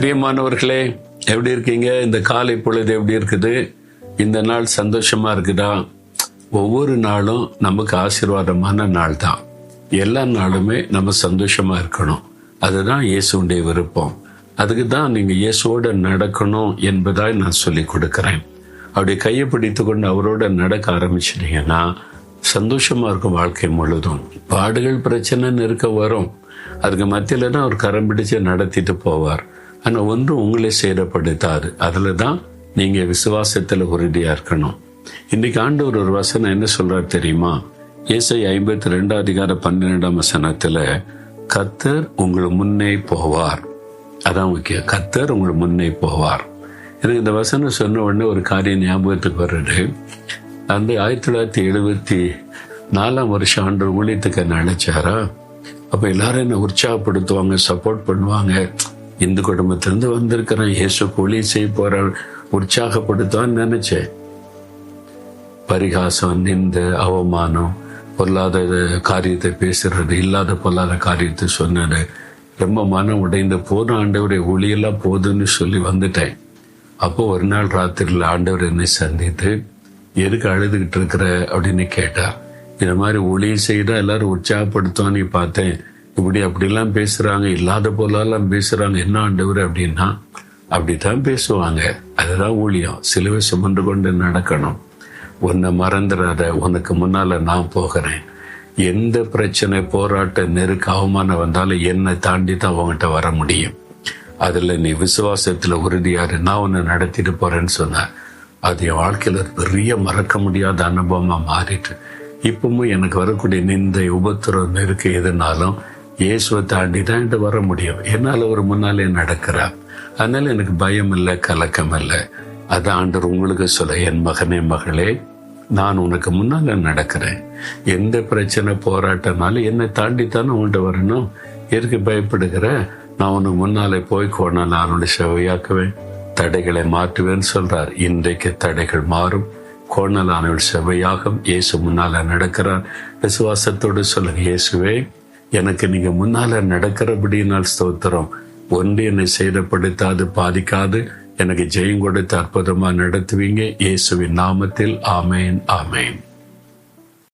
பிரியமானவர்களே, எப்படி இருக்கீங்க? இந்த காலை பொழுது எப்படி இருக்குது? இந்த நாள் சந்தோஷமா இருக்குதா? ஒவ்வொரு நாளும் நமக்கு ஆசீர்வாதமான நாள் தான். எல்லா நாளுமே நம்ம சந்தோஷமா இருக்கணும். அதுதான் இயேசுடைய விருப்பம். அதுக்கு தான் நீங்க இயேசுவோட நடக்கணும் என்பதாய் நான் சொல்லி கொடுக்கிறேன். அவருடைய கையை பிடித்து கொண்டு அவரோட நடக்க ஆரம்பிச்சிட்டீங்கன்னா சந்தோஷமா இருக்கும். வாழ்க்கை முழுதும் பாடுகள், பிரச்சனை, நெருக்க வரும். அதுக்கு மத்தியில தான் அவர் கரம் பிடிச்சு நடத்திட்டு போவார். ஆனா ஒன்றும் உங்களை சேதப்படுத்தாது. அதுல தான் நீங்க விசுவாசத்துல உறுதியா இருக்கணும். இன்னைக்கு ஆண்டவர் ஒரு வசனம் என்ன சொல்றார் தெரியுமா? ஏசாயா 52:12 கர்த்தர் உங்கள் முன்னே போவார். அதான் முக்கியம். கர்த்தர் உங்கள் முன்னே போவார். எனக்கு இந்த வசனம் சொன்ன உடனே ஒரு காரியம் ஞாபகத்துக்கு வருது. அந்த 1974 ஆண்டு ஊழியத்துக்கு என்ன அழைச்சாரா? அப்ப எல்லாரும் என்ன உற்சாகப்படுத்துவாங்க, சப்போர்ட் பண்ணுவாங்க. இந்து குடும்பத்திலிருந்து வந்திருக்கிறேன், இயேசு ஊழியம் செய்ய போற, உற்சாகப்படுத்துவான்னு நினைச்சேன். பரிகாசம், நிந்த, அவமானம், பொல்லாத காரியத்தை பேசுறது, இல்லாத பொல்லாத காரியத்தை சொன்னது, ரொம்ப மனம் உடைந்து போன ஆண்டவரை ஊழியெல்லாம் போதுன்னு சொல்லி வந்துட்டேன். அப்போ ஒரு நாள் ராத்திரியில் ஆண்டவர் என்னை சந்தித்து, எதுக்கு அழுதுகிட்டு இருக்கிற அப்படின்னு கேட்டார். இந்த மாதிரி ஊழியம் செய்தா எல்லாரும் உற்சாகப்படுத்துவான்னு பார்த்தேன். இப்படி அப்படிலாம் பேசுறாங்க, இல்லாத போலாம் பேசுறாங்க, என்ன ஆண்டவர் அப்படின்னா? அப்படித்தான் பேசுவாங்க. அதுதான் ஊழியம். சிலுவை சுமந்து கொண்டு நடக்கணும். உன்னை மறந்துடாத, உனக்கு முன்னால நான் போகிறேன். எந்த பிரச்சனை, போராட்ட, நெருக்க, அவமானம் வந்தாலும் என்னை தாண்டி தான் அவங்ககிட்ட வர முடியும். அதுல நீ விசுவாசத்துல உறுதியாரு, நான் உன்னை நடத்திட்டு போறேன்னு சொன்ன. அது என் வாழ்க்கையில பெரிய மறக்க முடியாத அனுபவமா மாறிட்டு இப்பவும் எனக்கு வரக்கூடிய நிந்தை, உபத்திரம், நெருக்க எதுனாலும் இயேசுவை தாண்டி தான் என்கிட்ட வர முடியும். என்னால ஒரு முன்னாலே நடக்கிறார். அதனால எனக்கு பயம் இல்லை, கலக்கம் இல்லை. அதான் ஆண்டவர் உங்களுக்கு சொல்ல, என் மகனே, மகளே, நான் உனக்கு முன்னால நடக்கிறேன். எந்த பிரச்சனை, போராட்டனாலும் என்னை தாண்டித்தானே உங்கள்கிட்ட வரணும். எதுக்கு பயப்படுகிற? நான் உனக்கு முன்னாலே போய் கோணால் அவனுடைய செவையாக்குவேன், தடைகளை மாற்றுவேன்னு சொல்றார். இன்றைக்கு தடைகள் மாறும், கோணலானவள் செவையாகும். இயேசு முன்னால நடக்கிறார். விசுவாசத்தோடு சொல்லுங்க, இயேசுவே, எனக்கு நீங்க முன்னால நடக்கிறபடியினால் ஸ்தோத்திரம். ஒன்று என்னை சேதப்படுத்தாது, பாதிக்காது, எனக்கு ஜெயம் கொடுத்து அற்புதமா நடத்துவீங்க. இயேசுவின் நாமத்தில் ஆமேன், ஆமேன்.